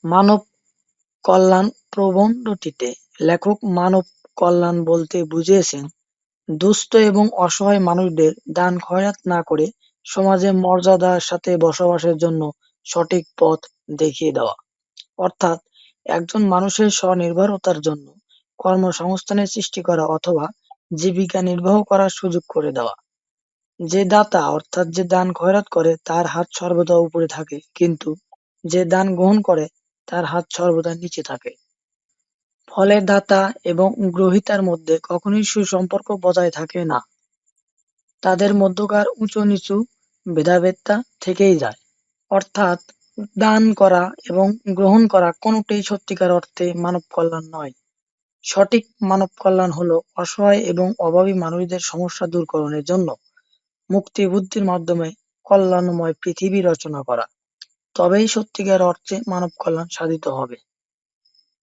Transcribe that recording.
মানব কল্যাণ প্রবন্ধটিতে লেখক মানব কল্যাণ বলতে বুঝিয়েছেন দুস্থ এবং অসহায় মানুষদের দান খয়রাত না করে সমাজে মর্যাদার সাথে বসবাসের জন্য সঠিক পথ দেখিয়ে দেওয়া। অর্থাৎ একজন মানুষের স্বনির্ভরতার জন্য কর্মসংস্থানের সৃষ্টি করা অথবা জীবিকা নির্বাহ করার সুযোগ করে দেওয়া। যে দাতা অর্থাৎ যে দান খয়রাত করে তার হাত সর্বদা উপরে থাকে, কিন্তু যে দান গ্রহণ করে তার হাত সর্বদা নিচে থাকে। ফলে দাতা এবং গ্রহীতার মধ্যে কখনোই সুসম্পর্ক বজায় থাকে না। তাদের মধ্যকার উঁচু-নিচু ভেদাভেদটা থেকেই যায়। অর্থাৎ দান করা এবং গ্রহণ করা কোনটাই সত্যিকার অর্থে মানব কল্যাণ নয়। সঠিক মানব কল্যাণ হলো অসহায় এবং অভাবী মানুষদের সমস্যা দূরকরণের জন্য মুক্তি বুদ্ধির মাধ্যমে কল্যাণময় পৃথিবী রচনা করা। তবেই সত্যিকার অর্থে মানব কল্যাণ সাধিত হবে।